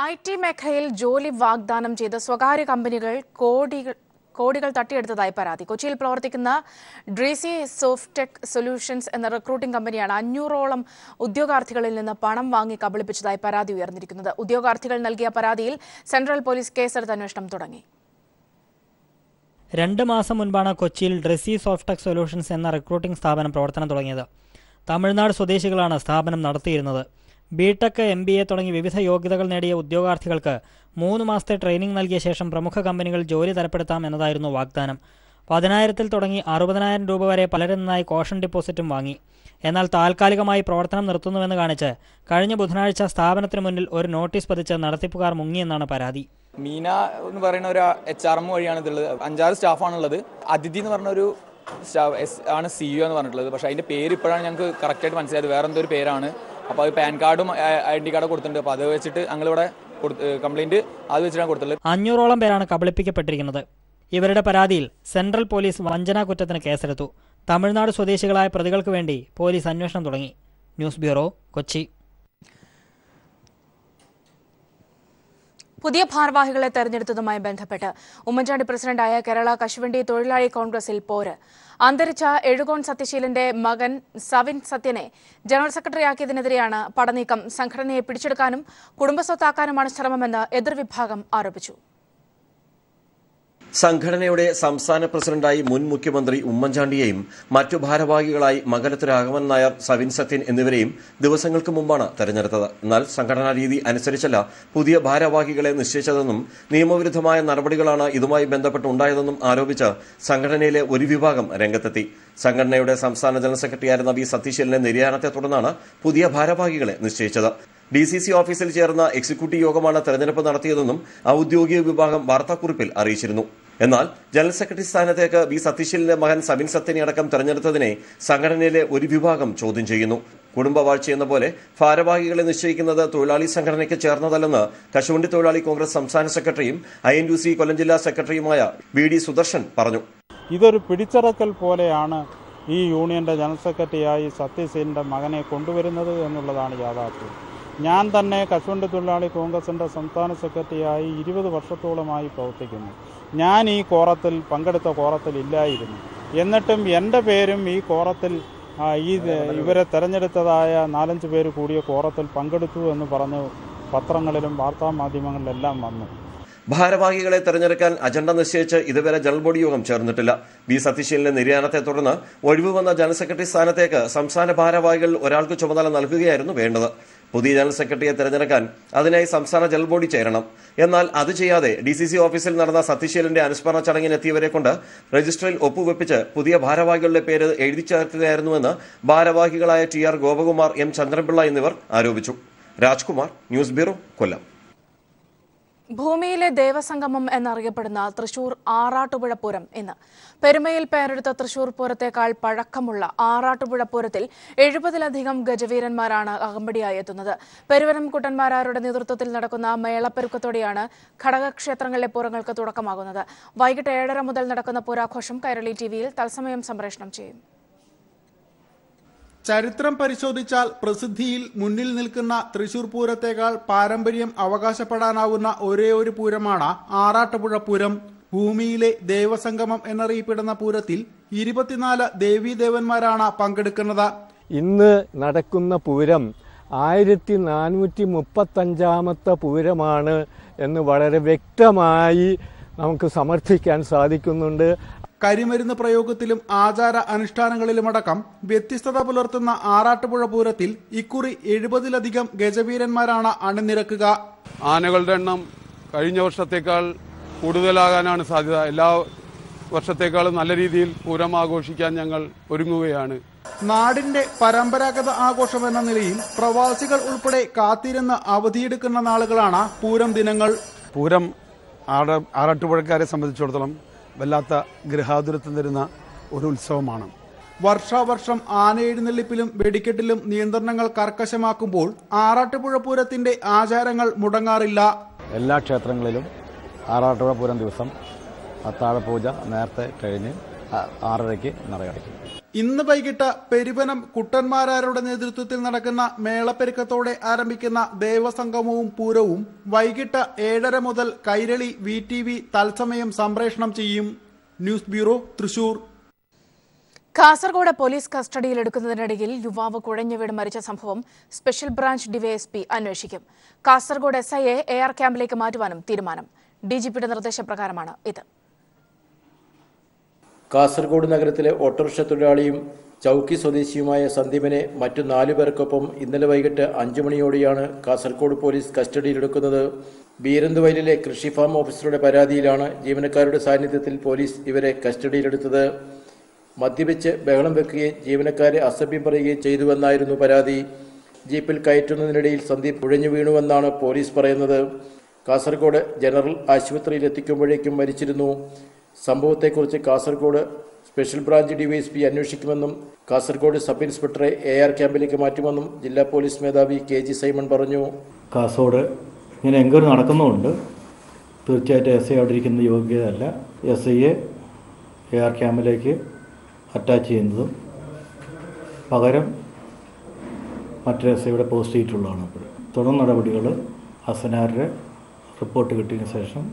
IT മേഖലയിൽ ജോലി വാഗ്ദാനം ചെയ്ത സ്വകാര്യ കമ്പനികൾ കോടികൾ തട്ടിയെടുത്തതായി പരാതി. കൊച്ചിയിൽ പ്രവർത്തിക്കുന്ന ഡ്രീസി സോഫ്റ്റ്ടെക് സൊല്യൂഷൻസ് എന്ന റിക്രൂട്ടിംഗ് കമ്പനിയാണ് 500ഓളം ഉദ്യോഗാർത്ഥികളിൽ നിന്ന് പണം വാങ്ങി കബളിപ്പിച്ചതായി പരാതി ഉയർന്നിരിക്കുന്നത്. ഉദ്യോഗാർത്ഥികൾ നൽകിയ പരാതിയിൽ സെൻട്രൽ പോലീസ് കേസെടുത്ത് അന്വേഷണം തുടങ്ങി. 2 മാസം മുൻപാണ് കൊച്ചിയിൽ ഡ്രീസി സോഫ്റ്റ്ടെക് സൊല്യൂഷൻസ് എന്ന റിക്രൂട്ടിംഗ് സ്ഥാപനം പ്രവർത്തനം തുടങ്ങിയത്. തമിഴ്നാട് സ്വദേശികളാണ് സ്ഥാപനം നടത്തിയിരുന്നത്. ബിടെക്, MBA തുടങ്ങി വിവിധ യോഗ്യതകൾ നേടിയ ഉദ്യോഗാർത്ഥികൾക്ക് 3 മാസത്തെ ട്രെയിനിംഗ് നൽകിയ ശേഷം പ്രമുഖ കമ്പനികൾ ജോലി തരപ്പെടുത്താം എന്നതായിരുന്നു വാഗ്ദാനം. 10,000 തുടങ്ങി 60,000 രൂപ വരെ പലരിൽ നിന്നായി കോഷൻ ഡിപ്പോസിറ്റും വാങ്ങി. എന്നാൽ താൽക്കാലികമായി പ്രവർത്തനം നിർത്തുന്നുവെന്ന് കാണിച്ച് കഴിഞ്ഞ ബുധനാഴ്ച സ്ഥാപനത്തിന് മുന്നിൽ ഒരു നോട്ടീസ് പതിച്ച് നടത്തിപ്പുകാർ മുങ്ങിയെന്നാണ് പരാതി. മീന എന്ന് പറയുന്ന ഒരു HRM വഴിയാണ് ഇതുള്ളത്. 5-6 സ്റ്റാഫാണുള്ളത്. അതിഥി എന്ന് പറഞ്ഞ ഒരു ആണ് CEO എന്ന് പറഞ്ഞിട്ടുള്ളത്. പക്ഷേ അതിൻ്റെ പേര് ഇപ്പോഴാണ് ഞങ്ങൾക്ക് കറക്റ്റായിട്ട് മനസ്സിലായത്. വേറെ എന്തോ ഒരു പേരാണ്. അപ്പോൾ അത് പാൻ കാർഡും ID കാർഡും കൊടുത്തിട്ടുണ്ട്. അപ്പോൾ അത് വെച്ചിട്ട് ഞങ്ങളിവിടെ കംപ്ലയിൻറ്റ് അത് വെച്ചിട്ടാണ് കൊടുത്തുള്ളത്. 500ഓളം പേരാണ് കബളിപ്പിക്കപ്പെട്ടിരിക്കുന്നത്. ഇവരുടെ പരാതിയിൽ സെൻട്രൽ പോലീസ് വഞ്ചനാ കുറ്റത്തിന് കേസെടുത്തു. തമിഴ്നാട് സ്വദേശികളായ പ്രതികൾക്ക് വേണ്ടി പോലീസ് അന്വേഷണം തുടങ്ങി. News bureau, Kochi. പുതിയ ഭാരവാഹികളെ തെരഞ്ഞെടുത്തതുമായി ബന്ധപ്പെട്ട് ഉമ്മൻചാണ്ടി പ്രസിഡന്റായ കേരള കശുവണ്ടി തൊഴിലാളി കോൺഗ്രസിൽ പോര്. അന്തരിച്ച എഴുകോൺ സത്യശീലന്റെ മകൻ സവിൻ സത്യനെ ജനറൽ സെക്രട്ടറിയാക്കിയതിനെതിരെയാണ് പടനീക്കം. സംഘടനയെ പിടിച്ചെടുക്കാനും കുടുംബസ്വത്താക്കാനുമാണ് ശ്രമമെന്ന് എതിർവിഭാഗം ആരോപിച്ചു. സംഘടനയുടെ സംസ്ഥാന പ്രസിഡന്റായി മുൻ മുഖ്യമന്ത്രി ഉമ്മൻചാണ്ടിയെയും മറ്റു ഭാരവാഹികളായി മംഗലത്ത് രാഘവൻ നായർ, സവിൻ സത്യൻ എന്നിവരെയും ദിവസങ്ങൾക്ക് മുമ്പാണ് തെരഞ്ഞെടുത്തത്. എന്നാൽ സംഘടനാ രീതി അനുസരിച്ചല്ല പുതിയ ഭാരവാഹികളെ നിശ്ചയിച്ചതെന്നും നിയമവിരുദ്ധമായ നടപടികളാണ് ഇതുമായി ബന്ധപ്പെട്ടുണ്ടായതെന്നും ആരോപിച്ച് സംഘടനയിലെ ഒരു വിഭാഗം രംഗത്തെത്തി. സംഘടനയുടെ സംസ്ഥാന ജനറൽ സെക്രട്ടറിയായിരുന്ന വി സതീശന്റെ നിര്യാണത്തെ തുടർന്നാണ് പുതിയ ഭാരവാഹികളെ നിശ്ചയിച്ചത്. DCC ഓഫീസിൽ ചേർന്ന എക്സിക്യൂട്ടീവ് യോഗമാണ് തെരഞ്ഞെടുപ്പ് നടത്തിയതെന്നും ഔദ്യോഗിക വിഭാഗം വാർത്താക്കുറിപ്പിൽ അറിയിച്ചിരുന്നു. എന്നാൽ ജനറൽ സെക്രട്ടറി സ്ഥാനത്തേക്ക് വി സതീശന്റെ മകൻ സവിൻ സത്യനെ അടക്കം തെരഞ്ഞെടുത്തതിനെ സംഘടനയിലെ ഒരു വിഭാഗം ചോദ്യം ചെയ്യുന്നു. കുടുംബവാഴ്ചയെന്ന പോലെ ഭാരവാഹികളെ നിശ്ചയിക്കുന്നത് തൊഴിലാളി സംഘടനയ്ക്ക് ചേർന്നതല്ലെന്ന് കശുവണ്ടി തൊഴിലാളി കോൺഗ്രസ് സംസ്ഥാന സെക്രട്ടറിയും INUC കൊല്ലം ജില്ലാ സെക്രട്ടറിയുമായ VD സുദർശൻ പറഞ്ഞു. ഇതൊരു പിടിച്ചടക്കൽ പോലെയാണ് ഈ യൂണിയന്റെ ജനറൽ സെക്രട്ടറിയായി സത്യശീലന്റെ മകനെ കൊണ്ടുവരുന്നത് എന്നുള്ളതാണ് യാഥാർത്ഥ്യം. ഞാൻ തന്നെ കശുവണ്ടി തൊഴിലാളി കോൺഗ്രസിൻ്റെ സംസ്ഥാന സെക്രട്ടറിയായി 20 വർഷത്തോളമായി പ്രവർത്തിക്കുന്നു. ഞാൻ ഈ കോറത്തിൽ പങ്കെടുത്ത കോറത്തിൽ ഇല്ലായിരുന്നു. എന്നിട്ടും എൻ്റെ പേരും ഈ കോറത്തിൽ ഇവരെ തെരഞ്ഞെടുത്തതായ 4-5 പേര് കൂടിയ കോറത്തിൽ പങ്കെടുത്തു എന്ന് പറഞ്ഞ് പത്രങ്ങളിലും വാർത്താമാധ്യമങ്ങളിലെല്ലാം വന്നു. ഭാരവാഹികളെ തെരഞ്ഞെടുക്കാൻ അജണ്ട നിശ്ചയിച്ച് ഇതുവരെ ജനറൽ ബോഡി യോഗം ചേർന്നിട്ടില്ല. വി സതീശന്റെ നിര്യാണത്തെ തുടർന്ന് ഒഴിവ് വന്ന ജനറൽ സെക്രട്ടറി സ്ഥാനത്തേക്ക് സംസ്ഥാന ഭാരവാഹികൾ ഒരാൾക്ക് ചുമതല നൽകുകയായിരുന്നു വേണ്ടത്. പുതിയ ജനറൽ സെക്രട്ടറിയെ തെരഞ്ഞെടുക്കാൻ അതിനായി സംസ്ഥാന ജനറൽ ബോഡി ചേരണം. എന്നാൽ അത് ചെയ്യാതെ DCC ഓഫീസിൽ നടന്ന സത്യശീലന്റെ അനുസ്മരണ ചടങ്ങിനെത്തിയവരെ കൊണ്ട് രജിസ്റ്ററിൽ ഒപ്പുവെപ്പിച്ച് പുതിയ ഭാരവാഹികളുടെ പേര് എഴുതി ചേർക്കുകയായിരുന്നുവെന്ന് ഭാരവാഹികളായ TR ഗോപകുമാർ, M ചന്ദ്രൻപിള്ള എന്നിവർ ആരോപിച്ചു. രാജ്കുമാർ, ന്യൂസ് ബ്യൂറോ, കൊല്ലം. ഭൂമിയിലെ ദേവസംഗമം എന്നറിയപ്പെടുന്ന തൃശൂർ ആറാട്ടുപുഴ പൂരം ഇന്ന്. പെരുമയിൽ പേരെടുത്ത തൃശൂർ പൂരത്തേക്കാൾ പഴക്കമുള്ള ആറാട്ടുപുഴ പൂരത്തിൽ 70-ലധികം ഗജവീരന്മാരാണ് അകമ്പടിയായി എത്തുന്നത്. പെരുവനം കുട്ടന്മാരാരുടെ നേതൃത്വത്തിൽ നടക്കുന്ന മേളപ്പെരുക്കത്തോടെയാണ് ഘടകക്ഷേത്രങ്ങളിലെ പൂരങ്ങൾക്ക് തുടക്കമാകുന്നത്. വൈകിട്ട് 7:30 മുതൽ നടക്കുന്ന പൂരാഘോഷം കൈരളി TVയിൽ തത്സമയം സംപ്രേഷണം ചെയ്യും. ചരിത്രം പരിശോധിച്ചാൽ പ്രസിദ്ധിയിൽ മുന്നിൽ നിൽക്കുന്ന തൃശൂർ പൂരത്തേക്കാൾ പാരമ്പര്യം അവകാശപ്പെടാനാവുന്ന ഒരേ ഒരു പൂരമാണ് ആറാട്ടുപുഴ പൂരം. ഭൂമിയിലെ ദേവസംഗമം എന്നറിയപ്പെടുന്ന പൂരത്തിൽ 24 ദേവീദേവന്മാരാണ് പങ്കെടുക്കുന്നത്. ഇന്ന് നടക്കുന്ന പൂരം 1435-ാമത്തെ പൂരമാണ് എന്ന് വളരെ വ്യക്തമായി നമുക്ക് സമർത്ഥിക്കാൻ സാധിക്കുന്നുണ്ട്. കരിമരുന്ന് പ്രയോഗത്തിലും ആചാര അനുഷ്ഠാനങ്ങളിലുമടക്കം വ്യത്യസ്തത പുലർത്തുന്ന ആറാട്ടുപുഴ പൂരത്തിൽ ഇക്കുറി 70-ലധികം ഗജവീരന്മാരാണ് അണിനിരക്കുക. ആനകളുടെ എണ്ണം കഴിഞ്ഞ വർഷത്തേക്കാൾ കൂടുതലാകാനാണ് സാധ്യത. എല്ലാ വർഷത്തേക്കാളും നല്ല രീതിയിൽ പൂരം ആഘോഷിക്കാൻ ഞങ്ങൾ ഒരുങ്ങുകയാണ്. നാടിന്റെ പരമ്പരാഗത ആഘോഷം എന്ന നിലയിൽ പ്രവാസികൾ ഉൾപ്പെടെ കാത്തിരുന്ന് അവധിയെടുക്കുന്ന നാളുകളാണ് പൂരം ദിനങ്ങൾ. പൂരം ആറാട്ടുപുഴക്കാരെ സംബന്ധിച്ചിടത്തോളം വല്ലാത്ത ഗൃഹാതുരത്വം തരുന്ന ഒരു ഉത്സവമാണ്. വർഷാവർഷം ആനയെഴുന്നള്ളിപ്പിലും വെടിക്കെട്ടിലും നിയന്ത്രണങ്ങൾ കർക്കശമാക്കുമ്പോൾ ആറാട്ടുപുഴ പൂരത്തിന്റെ ആചാരങ്ങൾ മുടങ്ങാറില്ല. എല്ലാ ക്ഷേത്രങ്ങളിലും ആറാട്ടുപുഴ പൂരം ദിവസം അത്താഴപൂജ നേരത്തെ കഴിഞ്ഞ് 6:30-ക്ക് നടയടയ്ക്കും. ഇന്ന് വൈകിട്ട് പെരുവനം കുട്ടന്മാരാരുടെ നേതൃത്വത്തിൽ നടക്കുന്ന മേളപ്പെരുക്കത്തോടെ ആരംഭിക്കുന്ന ദേവസംഗമവും പൂരവും വൈകിട്ട് 7:30 മുതൽ കൈരളി VTV തത്സമയം സംപ്രേഷണം ചെയ്യും. News bureau, Thrissur. Kasaragod police കസ്റ്റഡിയിലെടുക്കുന്നതിനിടയിൽ യുവാവ് കുഴഞ്ഞു വീണ് മരിച്ച സംഭവം സ്പെഷ്യൽ ബ്രാഞ്ച് ഡിവൈഎസ്പി അന്വേഷിക്കും. കാസർഗോഡ് SIയെ AR ക്യാമ്പിലേക്ക് മാറ്റുവാനും തീരുമാനം. DGPയുടെ നിർദ്ദേശപ്രകാരമാണ് ഇത്. കാസർഗോഡ് നഗരത്തിലെ ഓട്ടോറിക്ഷ തൊഴിലാളിയും ചൌക്കി സ്വദേശിയുമായ സന്ദീപിനെ മറ്റു 4 പേർക്കൊപ്പം ഇന്നലെ വൈകിട്ട് 5 മണിയോടെയാണ് കാസർഗോഡ് പോലീസ് കസ്റ്റഡിയിലെടുക്കുന്നത്. ബീരന്തുവയലിലെ കൃഷി ഫാം ഓഫീസറുടെ പരാതിയിലാണ് ജീവനക്കാരുടെ സാന്നിധ്യത്തിൽ പോലീസ് ഇവരെ കസ്റ്റഡിയിലെടുത്തത്. മദ്യപിച്ച് ബഹളം വെക്കുകയും ജീവനക്കാരെ അസഭ്യം പറയുകയും ചെയ്തുവെന്നായിരുന്നു പരാതി. ജീപ്പിൽ കയറ്റുന്നതിനിടയിൽ സന്ദീപ് കുഴഞ്ഞു വീണുവെന്നാണ് പോലീസ് പറയുന്നത്. കാസർഗോഡ് ജനറൽ ആശുപത്രിയിൽ എത്തിക്കുമ്പോഴേക്കും മരിച്ചിരുന്നു. സംഭവത്തെക്കുറിച്ച് കാസർഗോഡ് സ്പെഷ്യൽ ബ്രാഞ്ച് ഡിവൈഎസ്പി അന്വേഷിക്കുമെന്നും കാസർഗോഡ് സബ് ഇൻസ്പെക്ടറെ AR ക്യാമ്പിലേക്ക് മാറ്റുമെന്നും ജില്ലാ പോലീസ് മേധാവി KG സൈമൺ പറഞ്ഞു. കാസർഗോഡ് ഇങ്ങനെ എൻക്വയറി നടക്കുന്നുണ്ട്. തീർച്ചയായിട്ടും SI അവിടെ ഇരിക്കുന്ന യോഗ്യതയല്ല. SIയെ AR ക്യാമ്പിലേക്ക് അറ്റാച്ച് ചെയ്യുന്നതും പകരം മറ്റൊരു SIയുടെ പോസ്റ്റ് ചെയ്തിട്ടുള്ളതാണ്. തുടർ നടപടികൾ ഹസനാരുടെ റിപ്പോർട്ട് കിട്ടിയതിനു ശേഷം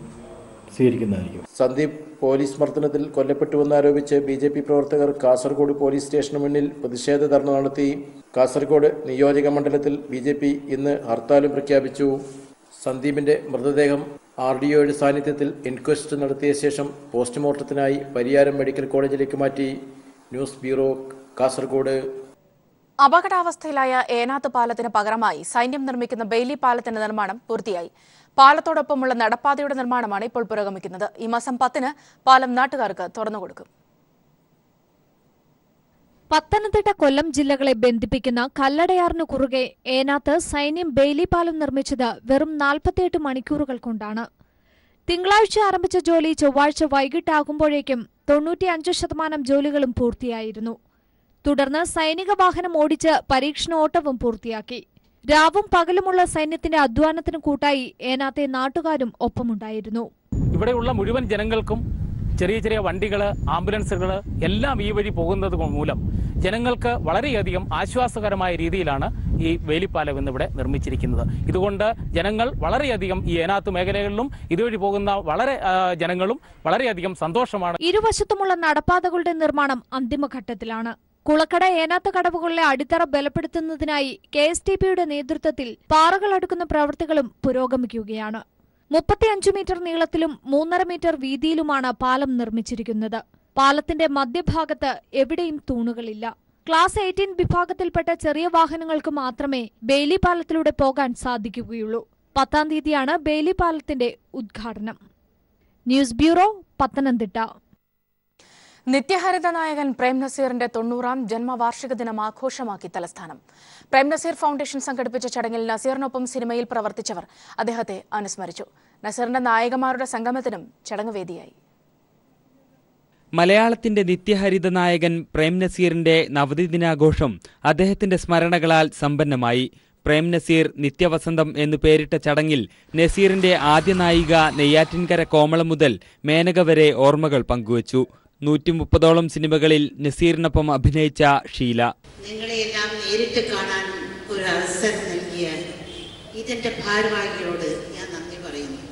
സ്വീകരിക്കുന്നതായിരിക്കും. സന്ദീപ് പോലീസ് മർദ്ദനത്തിൽ കൊല്ലപ്പെട്ടുവെന്നാരോപിച്ച് BJP പ്രവർത്തകർ കാസർഗോഡ് പോലീസ് സ്റ്റേഷന് മുന്നിൽ പ്രതിഷേധ ധർണ നടത്തി. കാസർഗോഡ് നിയോജക മണ്ഡലത്തിൽ BJP ഇന്ന് ഹർത്താലും പ്രഖ്യാപിച്ചു. സന്ദീപിന്റെ മൃതദേഹം RDOയുടെ സാന്നിധ്യത്തിൽ ഇൻക്വസ്റ്റ് നടത്തിയ ശേഷം പോസ്റ്റ്മോർട്ടത്തിനായി പരിയാരം മെഡിക്കൽ കോളേജിലേക്ക് മാറ്റി. News bureau, Kasaragod. അപകടാവസ്ഥയിലായ ഏനാത്ത് പാലത്തിന് പകരമായി സൈന്യം നിർമ്മിക്കുന്ന ബെയിലി പാലത്തിന്റെ നിർമ്മാണം പൂർത്തിയായി. പാലത്തോടൊപ്പമുള്ള നടപ്പാതയുടെ നിർമ്മാണമാണ് ഇപ്പോൾ പുരോഗമിക്കുന്നത്. ഈ മാസം 10-ന് പാലം നാട്ടുകാർക്ക് തുറന്നുകൊടുക്കും. പത്തനംതിട്ട, കൊല്ലം ജില്ലകളെ ബന്ധിപ്പിക്കുന്ന കല്ലടയാറിന് കുറുകെ ഏനാത്ത് സൈന്യം ബെയിലി പാലം നിർമ്മിച്ചത് വെറും 48 മണിക്കൂറുകൾ കൊണ്ടാണ്. തിങ്കളാഴ്ച ആരംഭിച്ച ജോലി ചൊവ്വാഴ്ച വൈകിട്ടാകുമ്പോഴേക്കും 95% ജോലികളും പൂർത്തിയായിരുന്നു. തുടർന്ന് സൈനിക വാഹനം ഓടിച്ച് പരീക്ഷണ ഓട്ടവും പൂർത്തിയാക്കി. രാവും പകലുമുള്ള സൈന്യത്തിന്റെ അധ്വാനത്തിന് കൂട്ടായി ഏനാത്തെ നാട്ടുകാരും ഒപ്പമുണ്ടായിരുന്നു. ഇവിടെയുള്ള മുഴുവൻ ജനങ്ങൾക്കും ചെറിയ ചെറിയ വണ്ടികൾ, ആംബുലൻസുകൾ എല്ലാം ഈ വഴി പോകുന്നത് മൂലം ജനങ്ങൾക്ക് വളരെയധികം ആശ്വാസകരമായ രീതിയിലാണ് ഈ വേലിപ്പാലം ഇന്നിവിടെ നിർമ്മിച്ചിരിക്കുന്നത്. ഇതുകൊണ്ട് ജനങ്ങൾ വളരെയധികം ഈ ഏനാത്ത് മേഖലകളിലും ഇതുവഴി പോകുന്ന ജനങ്ങളും വളരെയധികം സന്തോഷമാണ്. ഇരുവശത്തുമുള്ള നടപ്പാതകളുടെ നിർമ്മാണം അന്തിമഘട്ടത്തിലാണ്. കുളക്കട ഏനാത്ത് കടവുകളിലെ അടിത്തറ ബലപ്പെടുത്തുന്നതിനായി KSTPയുടെ നേതൃത്വത്തിൽ പാറകൾ അടുക്കുന്ന പ്രവൃത്തികളും പുരോഗമിക്കുകയാണ്. 35 മീറ്റർ നീളത്തിലും 3.5 മീറ്റർ വീതിയിലുമാണ് പാലം നിർമ്മിച്ചിരിക്കുന്നത്. പാലത്തിന്റെ മധ്യഭാഗത്ത് എവിടെയും തൂണുകളില്ല. ക്ലാസ് 18 വിഭാഗത്തിൽപ്പെട്ട ചെറിയ വാഹനങ്ങൾക്ക് മാത്രമേ ബെയിലി പാലത്തിലൂടെ പോകാൻ സാധിക്കുകയുള്ളൂ. 10-ാം തീയതിയാണ് ബെയിലി പാലത്തിന്റെ ഉദ്ഘാടനം. News bureau, Pathanamthitta. നിത്യഹരിത നായകൻ പ്രേം നസീറിന്റെ 90-ാം ജന്മവാർഷിക ദിനം ആഘോഷമാക്കി തലസ്ഥാനം. പ്രേം നസീർ ഫൗണ്ടേഷൻ സംഘടിപ്പിച്ച ചടങ്ങിൽ നസീറിനൊപ്പം സിനിമയിൽ പ്രവർത്തിച്ചവർ അദ്ദേഹത്തെ അനുസ്മരിച്ചു. നസീറിന്റെ നായകന്മാരുടെ സംഗമത്തിനും ചടങ്ങ് വേദിയായി. മലയാളത്തിന്റെ നിത്യഹരിത നായകൻ പ്രേം നസീറിന്റെ നവതി ദിനാഘോഷം അദ്ദേഹത്തിന്റെ സ്മരണകളാൽ സമ്പന്നമായി. പ്രേം നസീർ നിത്യവസന്തം എന്നു പേരിട്ട ചടങ്ങിൽ നസീറിന്റെ ആദ്യ നായിക നെയ്യാറ്റിൻകര കോമള മുതൽ മേനക വരെ ഓർമ്മകൾ പങ്കുവച്ചു. 130ഓളം സിനിമകളിൽ നസീറിനൊപ്പം അഭിനയിച്ച ഷീല. നിങ്ങളെയെല്ലാം നേരിട്ട് കാണാൻ ഒരു അവസരം നൽകിയ ഇതിന്റെ ഭാരവാഹികളോട് ഞാൻ നന്ദി പറയുന്നു.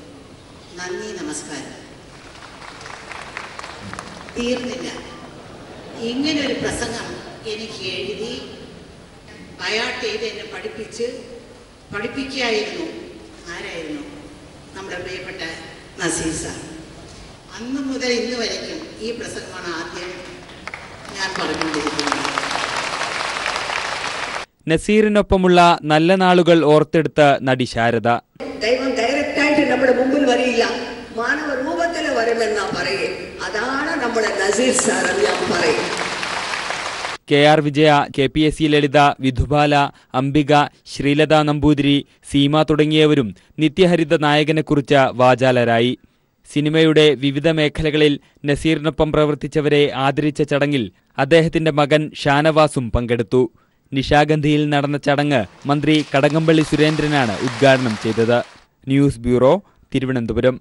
നന്ദി, നമസ്കാരം. തീർന്നില്ല. ഇങ്ങനൊരു പ്രസംഗം എനിക്ക് എഴുതി അയാട്ട് ചെയ്ത് എന്നെ പഠിപ്പിക്കുകയായിരുന്നു. ആരായിരുന്നു? നമ്മുടെ പ്രിയപ്പെട്ട നസീർ സാർ. അന്ന് മുതൽ ഇന്ന് വരയ്ക്കും ഈ പ്രസംഗമാണ് ആദ്യം ഞാൻ പറഞ്ഞുകൊണ്ടിരിക്കുന്നത്. നസീറിനൊപ്പമുള്ള നല്ല നാളുകൾ ഓർത്തെടുത്ത നടി ശാരദ. ദൈവം ഡയറക്റ്റായിട്ട് നമ്മുടെ മുമ്പിൽ വരില്ല, മാനവ രൂപത്തിൽ വരുമെന്നാ പറയേ. അതാണ് നമ്മുടെ നസീർ സാർ എന്ന് ഞാൻ പറയും. KR വിജയ, KPSC ലളിത, വിധുബാല, അംബിക, ശ്രീലത നമ്പൂതിരി, സീമ തുടങ്ങിയവരും നിത്യഹരിത നായകനെക്കുറിച്ച് വാചാലരായി. സിനിമയുടെ വിവിധ മേഖലകളിൽ നസീറിനൊപ്പം പ്രവർത്തിച്ചവരെ ആദരിച്ച ചടങ്ങിൽ അദ്ദേഹത്തിന്റെ മകൻ ഷാനവാസും പങ്കെടുത്തു. നിശാഗന്ധിയിൽ നടന്ന ചടങ്ങ് മന്ത്രി കടകംപള്ളി സുരേന്ദ്രനാണ് ഉദ്ഘാടനം ചെയ്തത്. News bureau, Thiruvananthapuram.